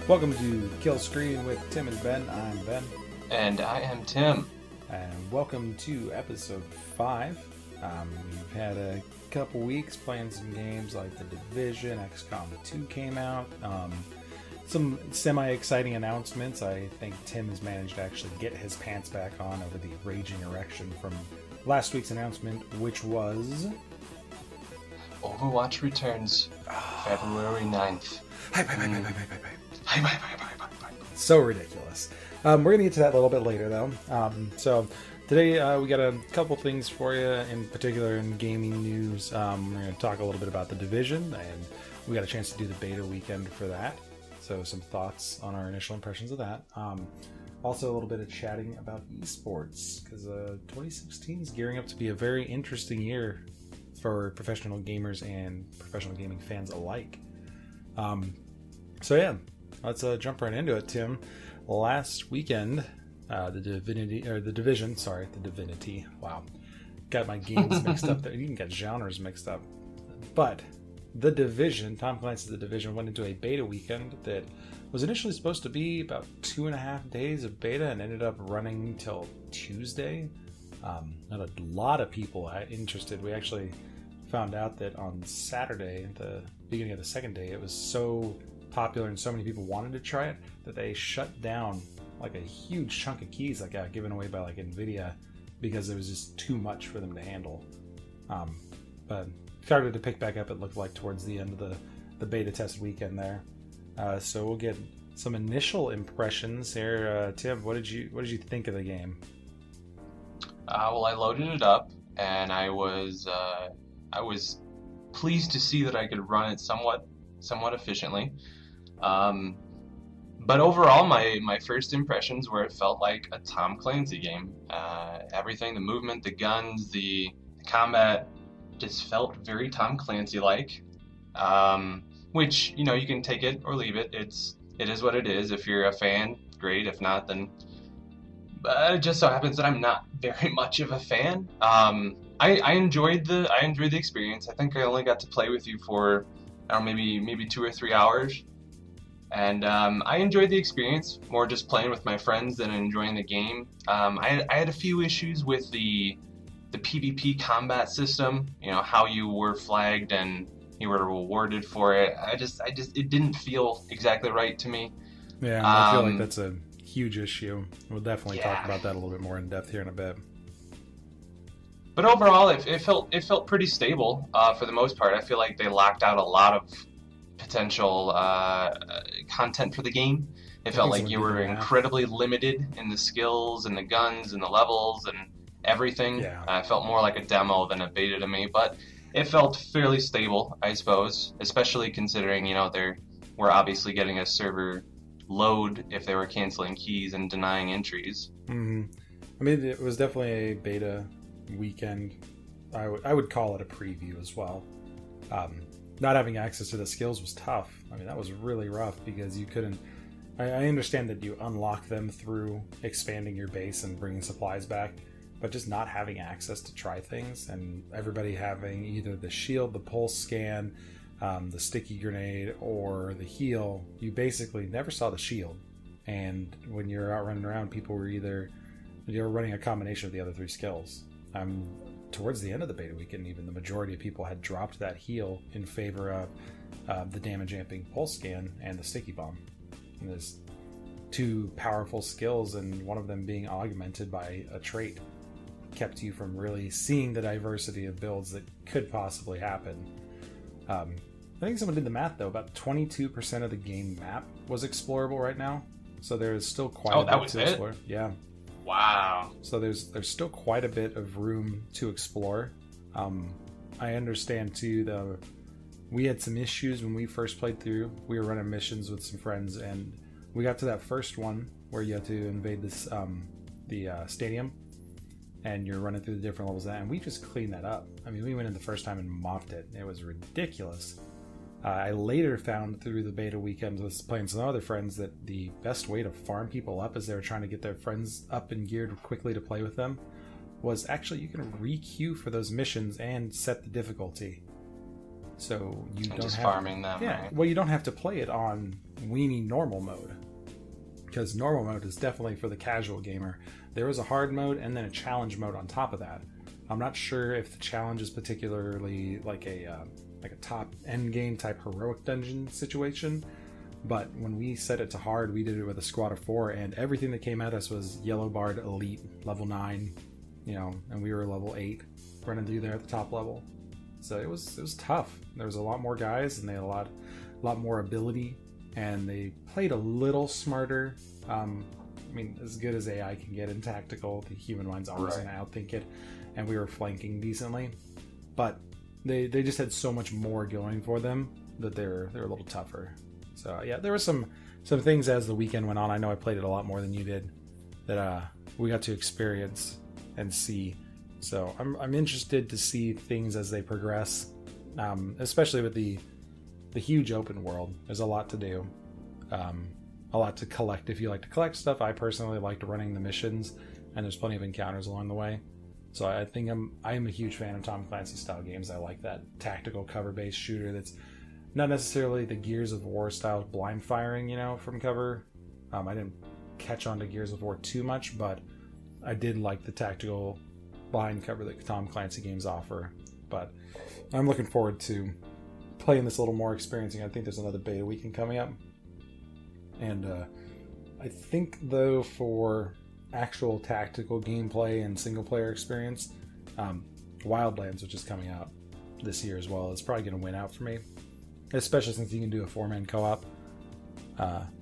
Welcome to Killscreen with Tim and Ben. I'm Ben. And I am Tim. And welcome to episode 5. We've had a couple weeks playing some games like The Division, XCOM 2 came out. Some semi-exciting announcements. I think Tim has managed to actually get his pants back on over the raging erection from last week's announcement, which was... Overwatch returns February 9th. So ridiculous. We're going to get to that a little bit later, though. So today we got a couple things for you, in particular in gaming news. We're going to talk a little bit about The Division, and we got a chance to do the beta weekend for that. So some thoughts on our initial impressions of that. Also a little bit of chatting about esports, because 2016 is gearing up to be a very interesting year for professional gamers and professional gaming fans alike. So yeah, let's jump right into it, Tim. Last weekend, the Divinity. Wow, got my games mixed up there. You even got genres mixed up. But The Division, Tom Clancy's The Division, went into a beta weekend that was initially supposed to be about 2.5 days of beta and ended up running till Tuesday. Not a lot of people interested. We actually found out that on Saturday, the beginning of the second day, it was so popular and so many people wanted to try it that they shut down like a huge chunk of keys that got given away by like Nvidia because it was just too much for them to handle. But started to pick back up, it looked like, towards the end of the beta test weekend there. So we'll get some initial impressions here. Tim, what did you think of the game? Well, I loaded it up and I was pleased to see that I could run it somewhat efficiently. But overall, my first impressions were it felt like a Tom Clancy game. Everything, the movement, the guns, the combat, just felt very Tom Clancy-like. Which, you know, you can take it or leave it. It is what it is. If you're a fan, great. If not, then... But it just so happens that I'm not very much of a fan. I enjoyed the experience. I think I only got to play with you for maybe 2 or 3 hours, and I enjoyed the experience, more just playing with my friends than enjoying the game. I had a few issues with the PvP combat system. You know, how you were flagged and you were rewarded for it. It didn't feel exactly right to me. Yeah, I feel like that's a huge issue. We'll definitely talk about that a little bit more in depth here in a bit. But overall, it felt pretty stable for the most part. I feel like they locked out a lot of potential content for the game. It felt like you were incredibly limited in the skills and the guns and the levels and everything. Yeah. It felt more like a demo than a beta to me, but it felt fairly stable, I suppose, especially considering, you know, we're obviously getting a server load if they were canceling keys and denying entries. Mm-hmm. I mean, it was definitely a beta weekend. I would call it a preview as well. Not having access to the skills was tough. I mean, that was really rough because you couldn't... I understand that you unlock them through expanding your base and bringing supplies back, but just not having access to try things, and everybody having either the shield, the pulse scan, the sticky grenade, or the heal, you basically never saw the shield. And when you're out running around, people were you're running a combination of the other 3 skills. Towards the end of the beta weekend, even the majority of people had dropped that heal in favor of the damage amping pulse scan and the sticky bomb. And there's 2 powerful skills, and one of them being augmented by a trait kept you from really seeing the diversity of builds that could possibly happen. I think someone did the math, though. About 22% of the game map was explorable right now, so there is still quite a bit to explore. Yeah. Wow. So there's still quite a bit of room to explore. I understand too, though, we had some issues when we first played through. We were running missions with some friends, and we got to that first one, where you have to invade this the stadium, and you're running through the different levels of that, and we just cleaned that up. I mean, we went in the first time and mopped it. It was ridiculous. I later found through the beta weekend with playing some other friends that the best way to farm people up as they were trying to get their friends up and geared quickly to play with them was actually you can re-queue for those missions and set the difficulty. So you don't just have farming them. Yeah, right? well, you don't have to play it on weenie normal mode, because normal mode is definitely for the casual gamer. There was a hard mode and then a challenge mode on top of that. I'm not sure if the challenge is particularly like a top end game type heroic dungeon situation, but when we set it to hard, we did it with a squad of 4, and everything that came at us was yellow barred elite level 9, and we were level 8 running through there at the top level. So it was tough. There was a lot more guys, and they had a lot more ability, and they played a little smarter. I mean, as good as AI can get in tactical, the human mind's always going to outthink it, and we were flanking decently, but they just had so much more going for them that they're a little tougher. So yeah, there were some things as the weekend went on. I know I played it a lot more than you did, that we got to experience and see. So I'm interested to see things as they progress, especially with the huge open world. There's a lot to do, a lot to collect if you like to collect stuff. I personally liked running the missions, and there's plenty of encounters along the way. So I think I'm a huge fan of Tom Clancy style games. I like that tactical cover-based shooter that's not necessarily the Gears of War style blind firing, from cover. I didn't catch on to Gears of War too much, but I did like the tactical blind cover that Tom Clancy games offer. But I'm looking forward to playing this a little more, experiencing. I think there's another beta weekend coming up. And I think, though, for actual tactical gameplay and single player experience, Wildlands, which is coming out this year as well, is probably going to win out for me, especially since you can do a 4-man co-op.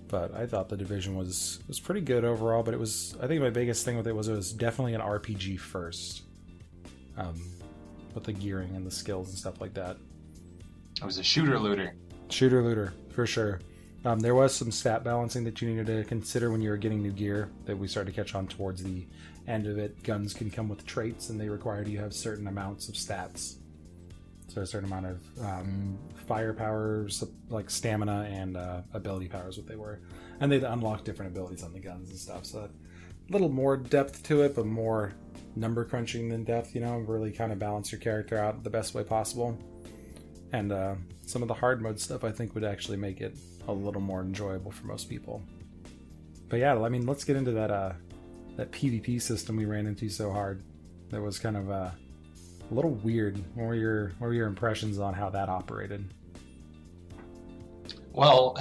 But I thought the Division was pretty good overall, but I think my biggest thing with it was definitely an RPG first, with the gearing and the skills and stuff like that. It was a shooter looter for sure. There was some stat balancing that you needed to consider when you were getting new gear that we started to catch on towards the end of it. Guns can come with traits, and they required you have certain amounts of stats. So a certain amount of firepower, like stamina and ability power is what they were. And they'd unlock different abilities on the guns and stuff. So a little more depth to it, but more number crunching than depth, really kind of balance your character out the best way possible. And some of the hard mode stuff I think would actually make it a little more enjoyable for most people. But yeah, I mean, let's get into that PvP system we ran into so hard. That was kind of a little weird. What were your impressions on how that operated? Well,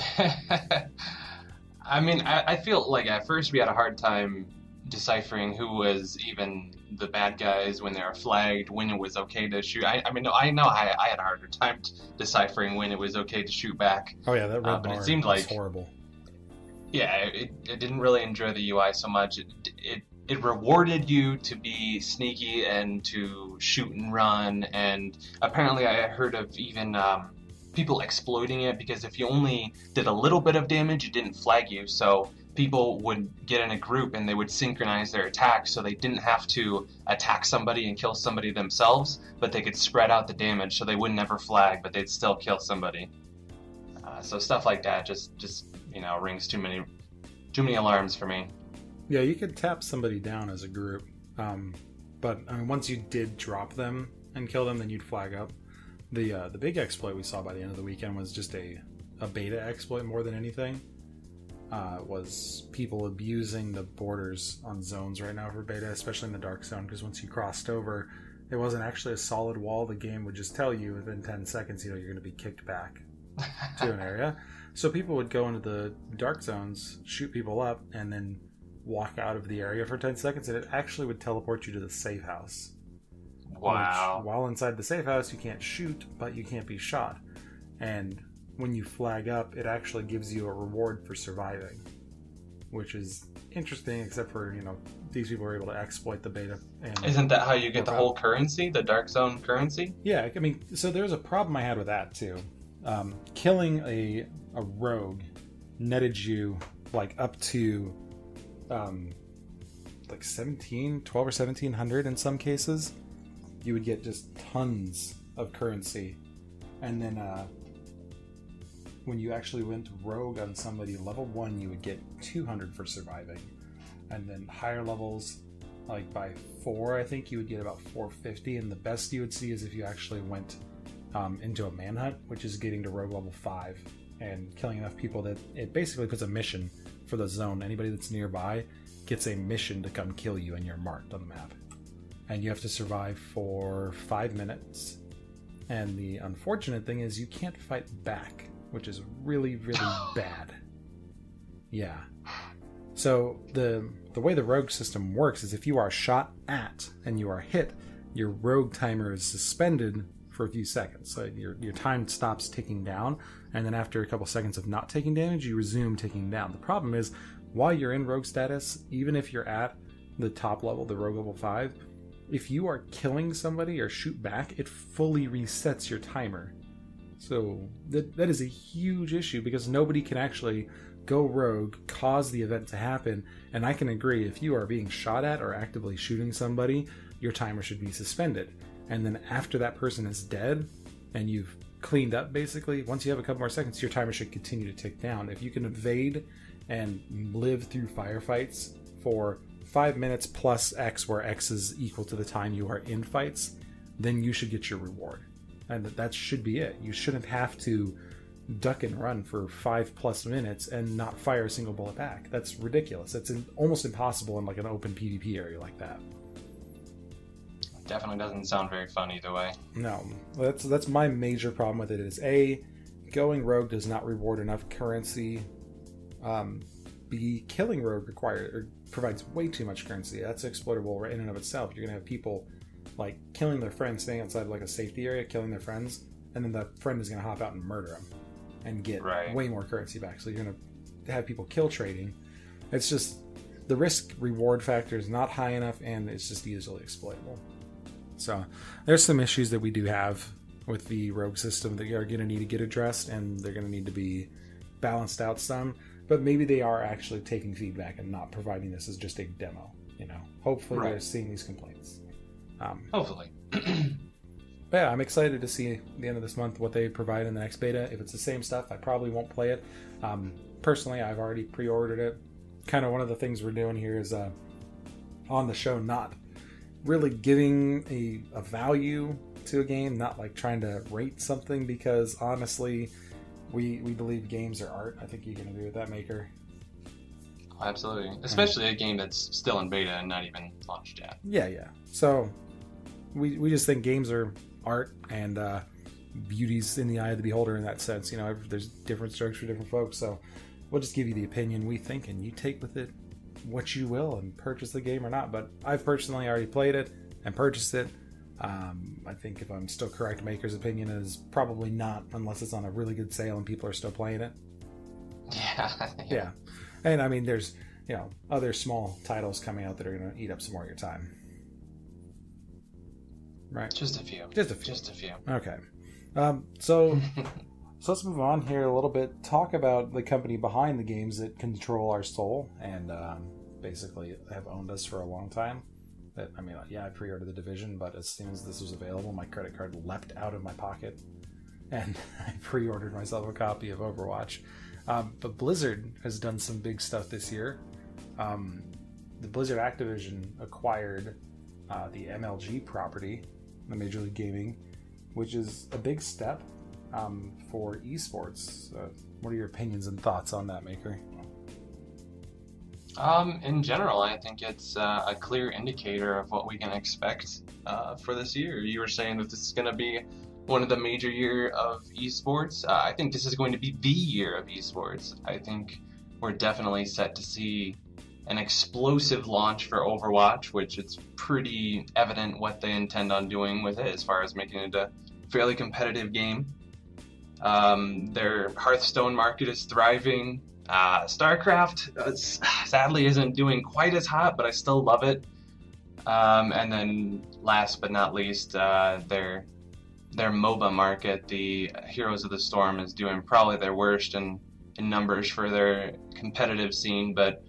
I mean, I feel like at first we had a hard time deciphering who was even the bad guys when they were flagged, when it was okay to shoot. I mean, I know I had a harder time deciphering when it was okay to shoot back. Oh yeah, that red bar, but it seemed like horrible. Yeah, it didn't really enjoy the UI so much. It rewarded you to be sneaky and to shoot and run, and apparently I heard of even people exploiting it, because if you only did a little bit of damage, it didn't flag you. So people would get in a group and they would synchronize their attacks, so they didn't have to attack somebody and kill somebody themselves, but they could spread out the damage, so they would never flag, but they'd still kill somebody. So stuff like that just rings too many alarms for me. Yeah, you could tap somebody down as a group, but I mean, once you did drop them and kill them, then you'd flag up. The big exploit we saw by the end of the weekend was just a beta exploit more than anything. Was people abusing the borders on zones right now for beta, especially in the dark zone, because once you crossed over, it wasn't actually a solid wall. The game would just tell you within 10 seconds, you're going to be kicked back to an area. So people would go into the dark zones, shoot people up, and then walk out of the area for 10 seconds, and it actually would teleport you to the safe house. Wow. Which, while inside the safe house, you can't shoot, but you can't be shot. And when you flag up, it actually gives you a reward for surviving, which is interesting, except for, these people are able to exploit the beta. And isn't that how you get the whole currency, the dark zone currency? Yeah, I mean, so there's a problem I had with that, too. Killing a rogue netted you, like, up to like 12 or 1700 in some cases. You would get just tons of currency. And then when you actually went rogue on somebody, level 1, you would get 200 for surviving. And then higher levels, like by 4, I think you would get about 450. And the best you would see is if you actually went into a manhunt, which is getting to rogue level 5 and killing enough people that it basically puts a mission for the zone. Anybody that's nearby gets a mission to come kill you, and you're marked on the map. And you have to survive for 5 minutes. And the unfortunate thing is you can't fight back, which is really, really bad. Yeah. So the way the rogue system works is if you are shot at and you are hit, your rogue timer is suspended for a few seconds. So your time stops ticking down, and then after a couple seconds of not taking damage, you resume ticking down. The problem is, while you're in rogue status, even if you're at the top level, the rogue level 5, if you are killing somebody or shoot back, it fully resets your timer. So that is a huge issue, because nobody can actually go rogue, cause the event to happen. And I can agree, if you are being shot at or actively shooting somebody, your timer should be suspended. And then after that person is dead and you've cleaned up, basically, once you have a couple more seconds, your timer should continue to tick down. If you can evade and live through firefights for 5 minutes plus X, where X is equal to the time you are in fights, then you should get your reward. And that should be it. You shouldn't have to duck and run for 5+ minutes and not fire a single bullet back. That's ridiculous. That's almost impossible in like an open PvP area like that. Definitely doesn't sound very fun either way. No, that's my major problem with it is A, going rogue does not reward enough currency. B, killing rogue provides way too much currency. That's exploitable in and of itself. You're gonna have people like killing their friends, staying outside like a safety area, killing their friends, and then the friend is gonna hop out and murder them and get way more currency back. So you're gonna have people kill trading. It's just the risk reward factor is not high enough, and it's just easily exploitable. So there's some issues that we do have with the rogue system that are going to need to get addressed, and they're going to need to be balanced out some. But maybe they are actually taking feedback and not providing this as just a demo. You know, hopefully they're seeing these complaints. Hopefully. But yeah, I'm excited to see at the end of this month what they provide in the next beta. If it's the same stuff, I probably won't play it. Personally, I've already pre-ordered it. Kind of one of the things we're doing here is on the show not really giving a value to a game, not like trying to rate something, because honestly, we believe games are art. I think you can agree with that, Maker. Absolutely. Especially a game that's still in beta and not even launched yet. Yeah. So we just think games are art, and beauty's in the eye of the beholder in that sense. You know, there's different strokes for different folks, so we'll just give you the opinion we think, and you take with it what you will and purchase the game or not. But I've personally already played it and purchased it. I think, if I'm still correct, Maker's opinion is probably not, unless it's on a really good sale and people are still playing it. Yeah. And I mean, there's, you know, other small titles coming out that are going to eat up some more of your time. Right? Just a few. Okay. So let's move on here a little bit. Talk about the company behind the games that control our soul and basically have owned us for a long time. I pre-ordered the Division, but as soon as this was available, my credit card leapt out of my pocket, and I pre-ordered myself a copy of Overwatch. But Blizzard has done some big stuff this year. The Blizzard Activision acquired the MLG property, the Major League Gaming, which is a big step for esports. What are your opinions and thoughts on that, Maker? In general, I think it's a clear indicator of what we can expect for this year. You were saying that this is going to be one of the major year of esports. I think this is going to be the year of esports. I think we're definitely set to see an explosive launch for Overwatch, which it's pretty evident what they intend on doing with it as far as making it a fairly competitive game. Their Hearthstone market is thriving. StarCraft sadly isn't doing quite as hot, but I still love it. And then last but not least, their MOBA market, the Heroes of the Storm, is doing probably their worst in numbers for their competitive scene, but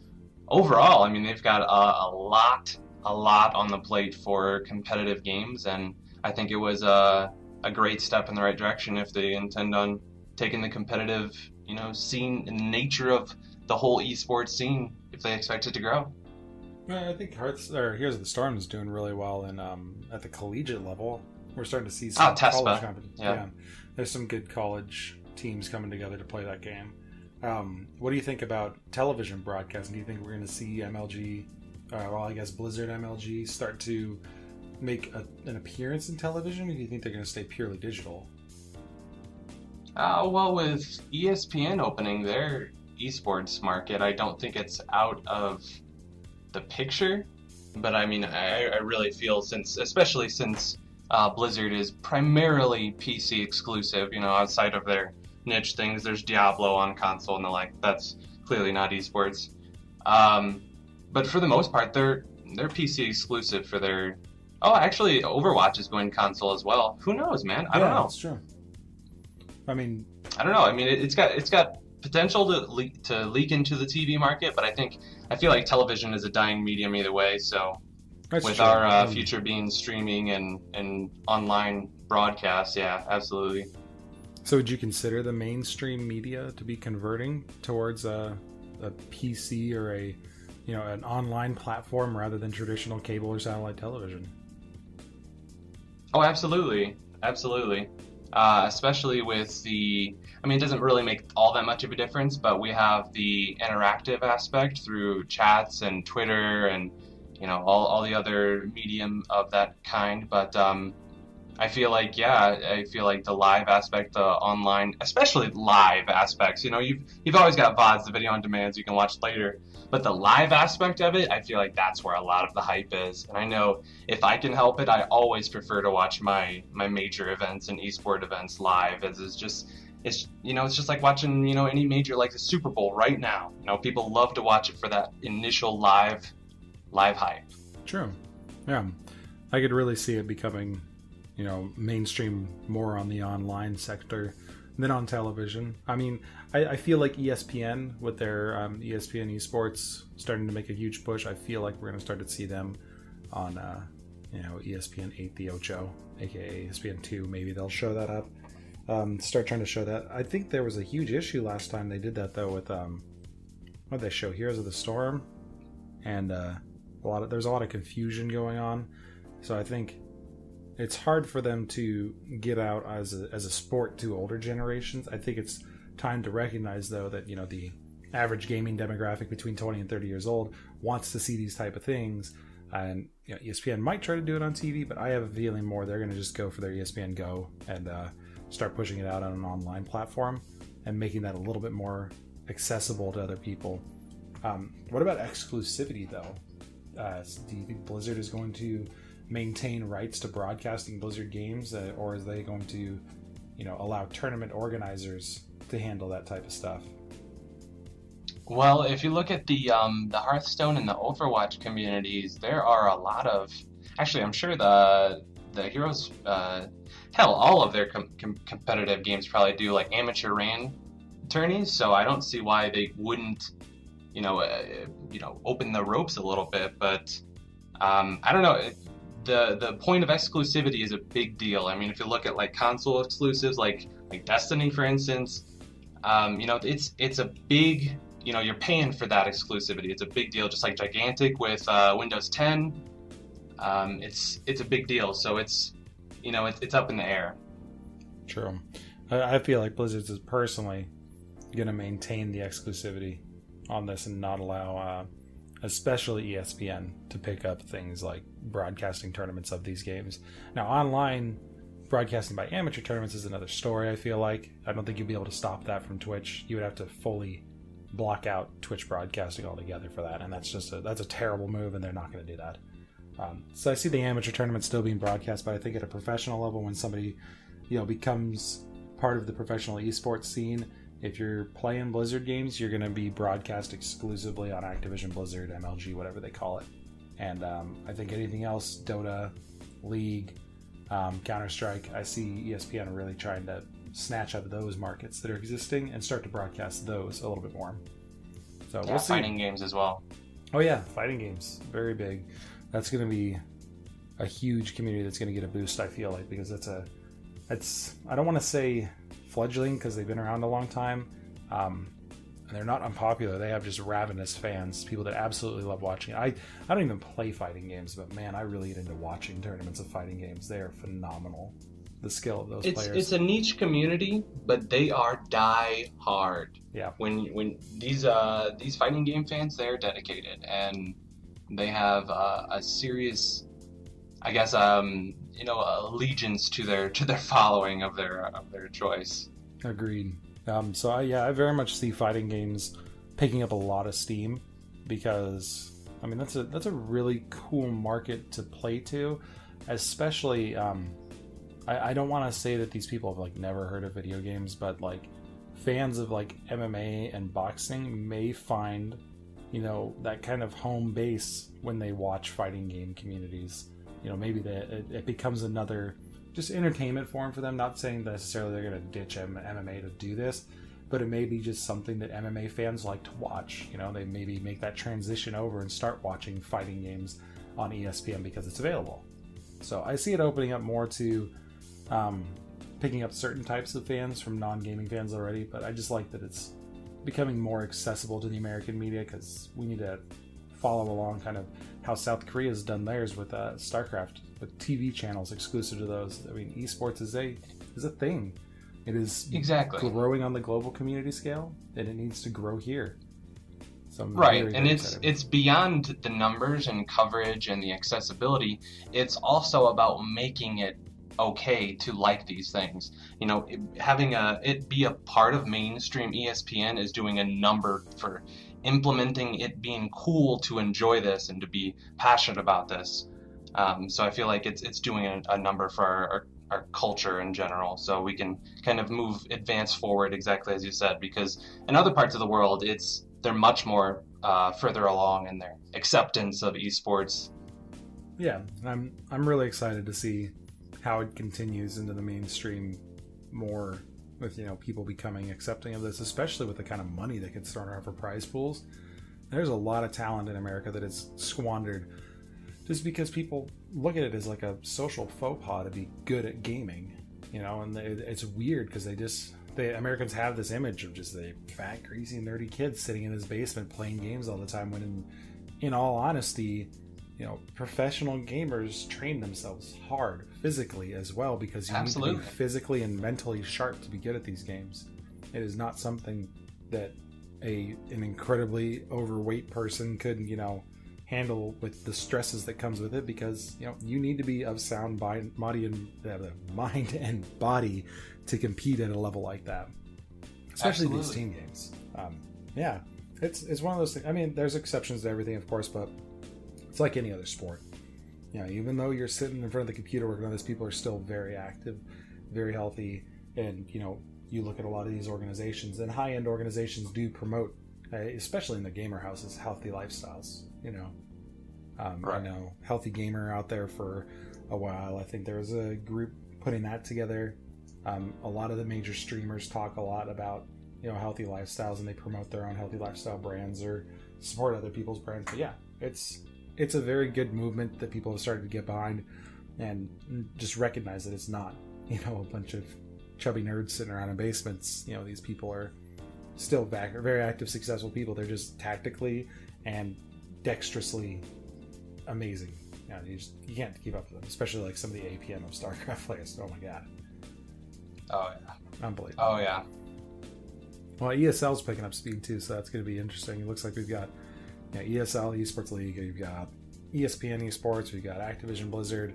overall, I mean, they've got a lot on the plate for competitive games, and I think it was a great step in the right direction if they intend on taking the competitive, scene and nature of the whole esports scene if they expect it to grow. I think Heroes of the Storm is doing really well in at the collegiate level. We're starting to see some college competition. Yeah, there's some good college teams coming together to play that game. What do you think about television broadcasting? Do you think we're going to see MLG, I guess Blizzard MLG, start to make an appearance in television, or do you think they're going to stay purely digital? Well, with ESPN opening their esports market, I don't think it's out of the picture. But I mean, I really feel especially since Blizzard is primarily PC exclusive, outside of their niche things, there's Diablo on console and the like. That's clearly not esports. But for the most part, they're PC exclusive for their. Oh, actually, Overwatch is going console as well. Who knows, man? I don't know. That's true. I don't know. I mean, it's got potential to leak into the TV market, but I feel like television is a dying medium either way. So, with our future being streaming and online broadcasts, yeah, absolutely. So, would you consider the mainstream media to be converting towards a PC or an online platform rather than traditional cable or satellite television? Oh, absolutely. Especially with it doesn't really make all that much of a difference, but we have the interactive aspect through chats and Twitter and, all the other medium of that kind. But I feel like the live aspect, the online, especially live aspects, you've always got VODs, the video on demands you can watch later. But the live aspect of it, I feel like that's where a lot of the hype is. And I know if I can help it, I always prefer to watch my major events and esport events live, as it's just like watching, any major, like the Super Bowl right now. People love to watch it for that initial live hype. True. Yeah. I could really see it becoming, mainstream more on the online sector than on television. I mean, I feel like ESPN with their ESPN esports starting to make a huge push. I feel like we're going to start to see them on ESPN 8 the Ocho, aka ESPN 2. Maybe they'll show that up. Start trying to show that. I think there was a huge issue last time they did that though with what did they show? Heroes of the Storm, and there's a lot of confusion going on. So I think it's hard for them to get out as a sport to older generations. I think it's time to recognize, though, that the average gaming demographic between 20 and 30 years old wants to see these type of things. And ESPN might try to do it on TV, but I have a feeling more they're going to just go for their ESPN Go and start pushing it out on an online platform and making that a little bit more accessible to other people. What about exclusivity, though? Do you think Blizzard is going to maintain rights to broadcasting Blizzard games, or is they going to, allow tournament organizers to handle that type of stuff? Well, if you look at the Hearthstone and the Overwatch communities, there are a lot of. Actually, I'm sure the Heroes, all of their competitive games probably do like amateur ran tourneys. So I don't see why they wouldn't, open the ropes a little bit. But I don't know. The point of exclusivity is a big deal. I mean, if you look at like console exclusives, like Destiny, for instance, it's a big, you're paying for that exclusivity. It's a big deal, just like Gigantic with Windows 10. It's a big deal. So it's up in the air. True. I feel like Blizzard's is personally going to maintain the exclusivity on this and not allow especially ESPN to pick up things like broadcasting tournaments of these games. Now, online broadcasting by amateur tournaments is another story, I feel like. I don't think you'd be able to stop that from Twitch. You would have to fully block out Twitch broadcasting altogether for that, and that's a terrible move, and they're not going to do that. So I see the amateur tournament still being broadcast, but I think at a professional level, when somebody becomes part of the professional esports scene, if you're playing Blizzard games, you're going to be broadcast exclusively on Activision Blizzard, MLG, whatever they call it. And I think anything else, Dota, League, Counter-Strike, I see ESPN really trying to snatch up those markets that are existing and start to broadcast those a little bit more. So we'll see. Fighting games as well. Oh yeah, fighting games, very big. That's going to be a huge community that's going to get a boost, I feel like, because I don't want to say fledgling because they've been around a long time. And they're not unpopular. They have just ravenous fans, people that absolutely love watching it. I don't even play fighting games, but man, I really get into watching tournaments of fighting games. They are phenomenal. The skill of those players. It's a niche community, but they are die hard. Yeah. When these fighting game fans, they're dedicated and they have a serious, I guess, allegiance to their following of their choice. Agreed. So I very much see fighting games picking up a lot of steam because I mean that's a really cool market to play to, especially I don't want to say that these people have like never heard of video games, but like fans of like MMA and boxing may find that kind of home base when they watch fighting game communities. Maybe it becomes another just entertainment form for them. Not saying necessarily they're going to ditch MMA to do this, but it may be just something that MMA fans like to watch. They maybe make that transition over and start watching fighting games on ESPN because it's available. So I see it opening up more to picking up certain types of fans from non-gaming fans already, but I just like that it's becoming more accessible to the American media because we need to follow along kind of how South Korea's done theirs with StarCraft, with TV channels exclusive to those. I mean, esports is a thing. It is exactly growing on the global community scale, and it needs to grow here. So right, and it's beyond the numbers and coverage and the accessibility. It's also about making it okay to like these things. Having it be a part of mainstream ESPN is doing a number for implementing it being cool to enjoy this and to be passionate about this. So I feel like it's doing a number for our culture in general, so we can kind of advance forward exactly as you said, because in other parts of the world they're much more further along in their acceptance of esports. Yeah, I'm really excited to see how it continues into the mainstream more with people becoming accepting of this, especially with the kind of money that gets thrown around for prize pools. There's a lot of talent in America that is squandered just because people look at it as like a social faux pas to be good at gaming, and it's weird because Americans have this image of just the fat, greasy, nerdy kids sitting in his basement playing games all the time, when in all honesty, professional gamers train themselves hard physically as well, because you Absolutely. need to be physically and mentally sharp to be good at these games. It is not something that an incredibly overweight person could, handle with the stresses that comes with it, because you need to be of sound mind and body to compete at a level like that, especially Absolutely. these team games. It's one of those things. I mean, there's exceptions to everything, of course, but it's like any other sport. Even though you're sitting in front of the computer working on this, people are still very active, very healthy, and you look at a lot of these organizations, and high-end organizations do promote, especially in the gamer houses, healthy lifestyles. Right. I know Healthy Gamer out there for a while. I think there was a group putting that together. A lot of the major streamers talk a lot about healthy lifestyles, and they promote their own healthy lifestyle brands or support other people's brands. But yeah, it's a very good movement that people have started to get behind, and just recognize that it's not a bunch of chubby nerds sitting around in basements. These people are still very active, successful people. They're just tactically and dexterously amazing. You can't keep up with them, especially like some of the APM of StarCraft players. Oh my god. Oh yeah. Unbelievable. Oh yeah. Well, ESL's picking up speed too, so that's going to be interesting. It looks like we've got ESL, Esports League, you've got ESPN Esports, we've got Activision Blizzard,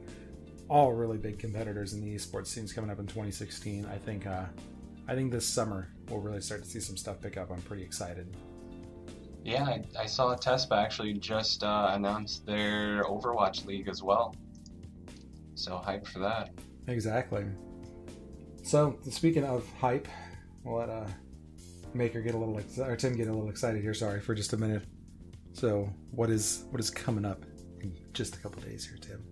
all really big competitors in the esports scenes coming up in 2016. I think this summer we'll really start to see some stuff pick up. I'm pretty excited. Yeah, I saw TESPA actually just announced their Overwatch League as well. So hyped for that. Exactly. So speaking of hype, we'll let Maker get a little or Tim get a little excited here. Sorry for just a minute. So what is coming up in just a couple days here, Tim?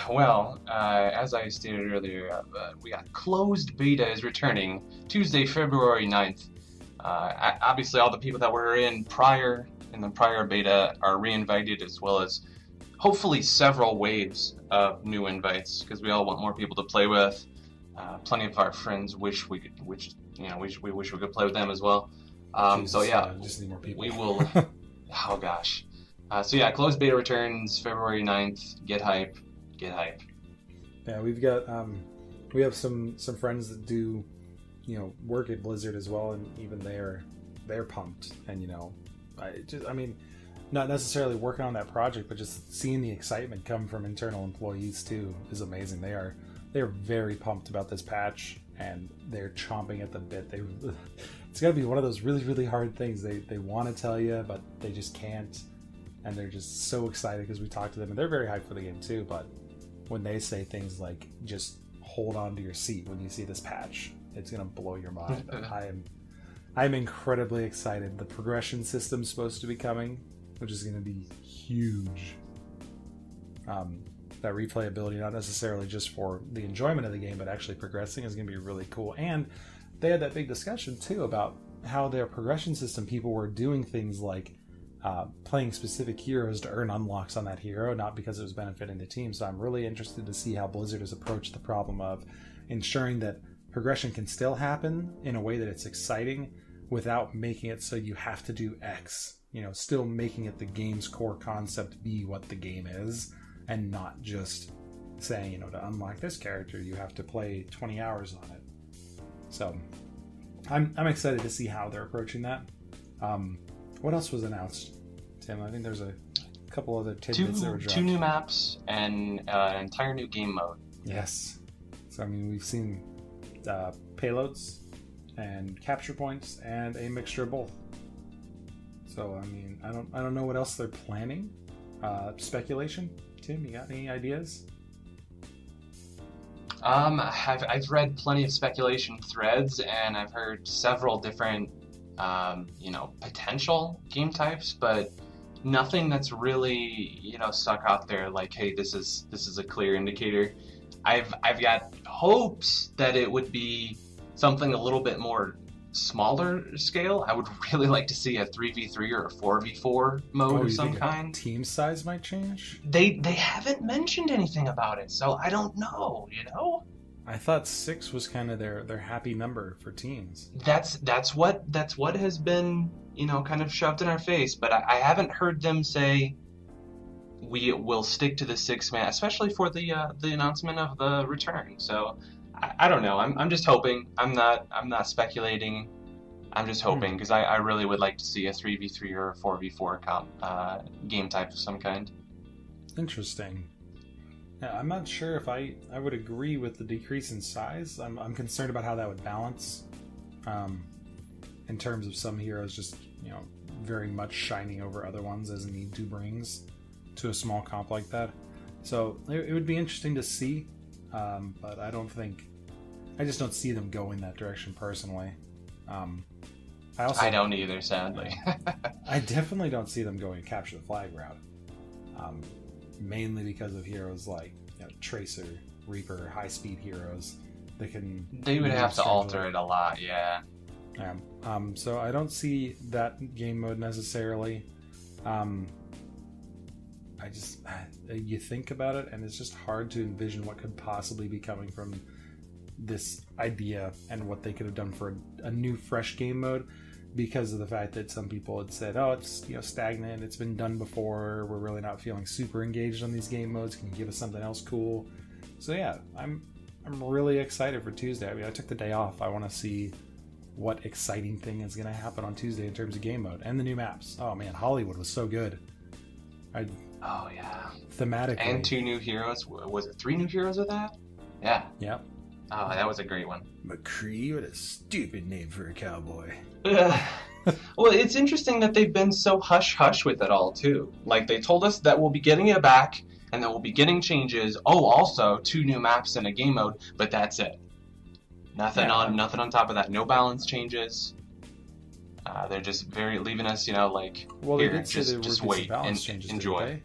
Well, as I stated earlier, we got closed beta is returning Tuesday, February 9th. Obviously, all the people that were in prior in the prior beta are reinvited, as well as hopefully several waves of new invites, because we all want more people to play with. Plenty of our friends wish we could play with them as well. Just need more people. We will. Oh gosh. Closed beta returns February 9th. Get hype. Yeah, we have some friends that do, work at Blizzard as well, and even they're pumped. And not necessarily working on that project, but just seeing the excitement come from internal employees too is amazing. They're very pumped about this patch, and they're chomping at the bit. It's got to be one of those really, really hard things. They want to tell you, but they just can't, and they're just so excited because we talked to them, and they're very hyped for the game too. But when they say things like, just hold on to your seat when you see this patch, it's gonna blow your mind. I'm incredibly excited. The progression system's supposed to be coming, which is going to be huge. That replayability, not necessarily just for the enjoyment of the game, but actually progressing, is going to be really cool. And they had that big discussion too about how their progression system, people were doing things like playing specific heroes to earn unlocks on that hero, not because it was benefiting the team. So I'm really interested to see how Blizzard has approached the problem of ensuring that progression can still happen in a way that it's exciting without making it so you have to do X. Still making it the game's core concept be what the game is, and not just saying, to unlock this character, you have to play 20 hours on it. So I'm excited to see how they're approaching that. What else was announced, Tim? I think there's a couple other tidbits that were dropped. 2 new maps and an entire new game mode. Yes. So, we've seen payloads and capture points and a mixture of both. So, I don't know what else they're planning. Speculation? Tim, you got any ideas? I've read plenty of speculation threads, and I've heard several different, potential game types, but nothing that's really, stuck out there like, hey, this is a clear indicator. I've got hopes that it would be something a little bit more smaller scale. I would really like to see a 3v3 or a 4v4 mode of some kind. Team size might change? They haven't mentioned anything about it, so I don't know, I thought 6 was kind of their happy number for teams. That's what has been, kind of shoved in our face, but I haven't heard them say we will stick to the 6-man, especially for the announcement of the return. So I don't know. I'm just hoping. I'm not speculating. I'm just hoping, because I really would like to see a 3v3 or a 4v4 game type of some kind. Interesting. Yeah, I'm not sure if I would agree with the decrease in size. I'm concerned about how that would balance in terms of some heroes just, very much shining over other ones, as Need 2 brings to a small comp like that. So it would be interesting to see, but I just don't see them going that direction personally. I don't either, sadly. I definitely don't see them going capture the flag route. Mainly because of heroes like Tracer, Reaper, high-speed heroes that can... They would have to alter it a lot, yeah. So I don't see that game mode necessarily. You think about it, and it's just hard to envision what could possibly be coming from this idea and what they could have done for a new, fresh game mode, because of the fact that some people had said, oh, it's stagnant, it's been done before, we're really not feeling super engaged on these game modes, can you give us something else cool? So yeah, I'm really excited for Tuesday. I took the day off. I want to see what exciting thing is going to happen on Tuesday in terms of game mode and the new maps. Oh man, Hollywood was so good. Oh yeah. Thematically. And 2 new heroes. Was it 3 new heroes with that? Yeah. Yep. Oh, that was a great one. McCree, what a stupid name for a cowboy. Well, it's interesting that they've been so hush-hush with it all, too. Like, they told us that we'll be getting it back, and that we'll be getting changes. Oh, also, 2 new maps in a game mode, but that's it. Nothing on top of that. No balance changes. They're just leaving us, well, here, they did just wait and changes, enjoy.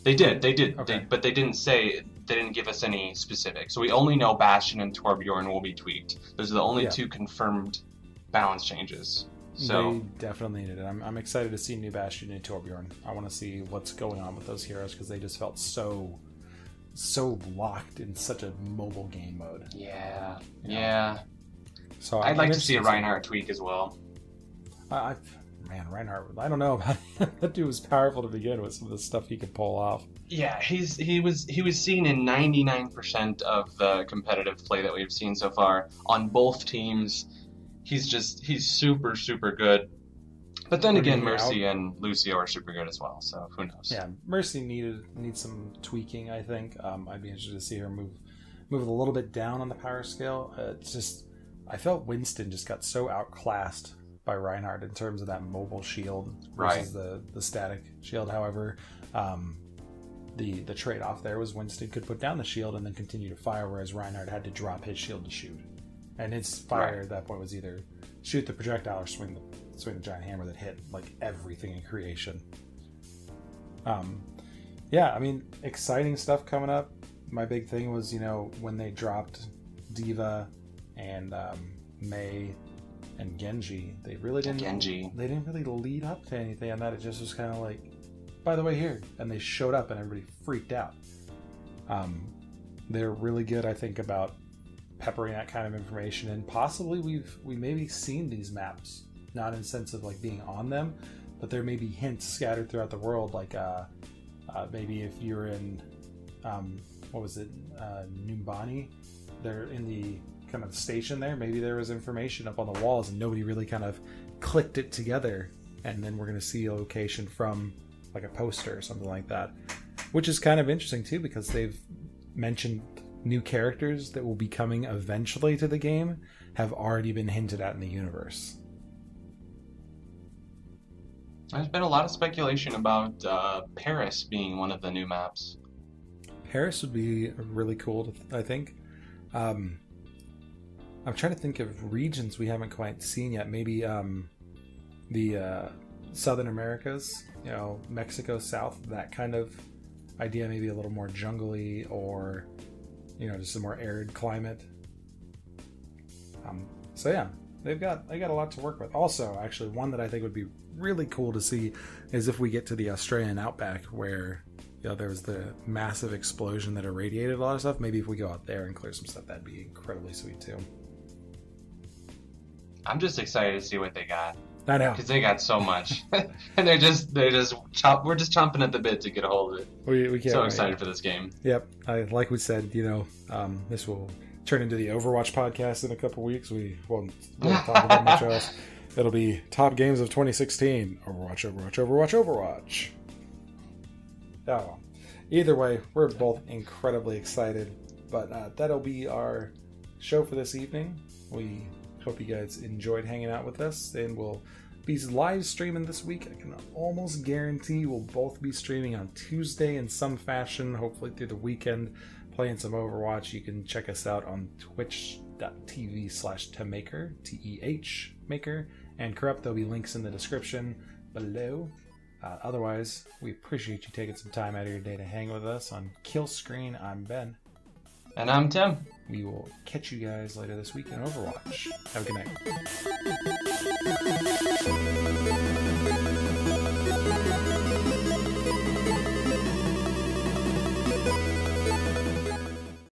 They did. Okay. But they didn't give us any specifics. So we only know Bastion and Torbjorn will be tweaked. Those are the only 2 confirmed balance changes. So they definitely needed it. I'm excited to see new Bastion and Torbjorn. I want to see what's going on with those heroes because they just felt so locked in such a mobile game mode. Yeah, You know? yeah. So I'd like to see a Reinhardt tweak as well. Man, Reinhardt, I don't know about him. That dude was powerful to begin with, some of the stuff he could pull off. Yeah, he was seen in 99% of the competitive play that we've seen so far on both teams. He's super, super good. But then again, Mercy and Lucio are super good as well, so who knows? Yeah, Mercy needs some tweaking, I think. I'd be interested to see her move it a little bit down on the power scale. It's just, I felt Winston just got so outclassed by Reinhardt in terms of that mobile shield versus the static shield. However, the trade-off there was Winston could put down the shield and then continue to fire, whereas Reinhardt had to drop his shield to shoot. And his fire at that point was either shoot the projectile or swing the giant hammer that hit like everything in creation. Yeah, I mean, exciting stuff coming up. My big thing was, when they dropped Diva and Mei and Genji, they didn't really lead up to anything on that. It just was kind of like, by the way, here, and they showed up and everybody freaked out. They're really good, I think, about peppering that kind of information, and possibly we maybe seen these maps, not in the sense of like being on them, but there may be hints scattered throughout the world, like maybe if you're in Numbani, they're in the kind of station there, maybe there was information up on the walls and nobody really kind of clicked it together, and then we're going to see a location from like a poster or something like that, which is kind of interesting too, because they've mentioned new characters that will be coming eventually to the game have already been hinted at in the universe. There's been a lot of speculation about Paris being one of the new maps. Paris would be really cool, I think. I'm trying to think of regions we haven't quite seen yet. Maybe the Southern Americas, Mexico South, that kind of idea, maybe a little more jungly, or just a more arid climate. So yeah, they got a lot to work with. Also, actually, one that I think would be really cool to see is if we get to the Australian outback, where there was the massive explosion that irradiated a lot of stuff. Maybe if we go out there and clear some stuff, that'd be incredibly sweet too. I'm just excited to see what they got. I know, because they got so much, and we're just chomping at the bit to get a hold of it. We can't. So excited for this game. Yep, like we said, this will turn into the Overwatch podcast in a couple weeks. We won't talk about much else. It'll be top games of 2016. Overwatch. Oh, either way, we're both incredibly excited. But that'll be our show for this evening. We hope you guys enjoyed hanging out with us, and we'll be live streaming this week. I can almost guarantee we'll both be streaming on Tuesday in some fashion, hopefully through the weekend, playing some Overwatch. You can check us out on twitch.tv/tehmaker, TEH maker, and Kerupt. There'll be links in the description below. Otherwise, we appreciate you taking some time out of your day to hang with us on Killscreen. I'm Ben. And I'm Tim. We will catch you guys later this week in Overwatch. Have a good night.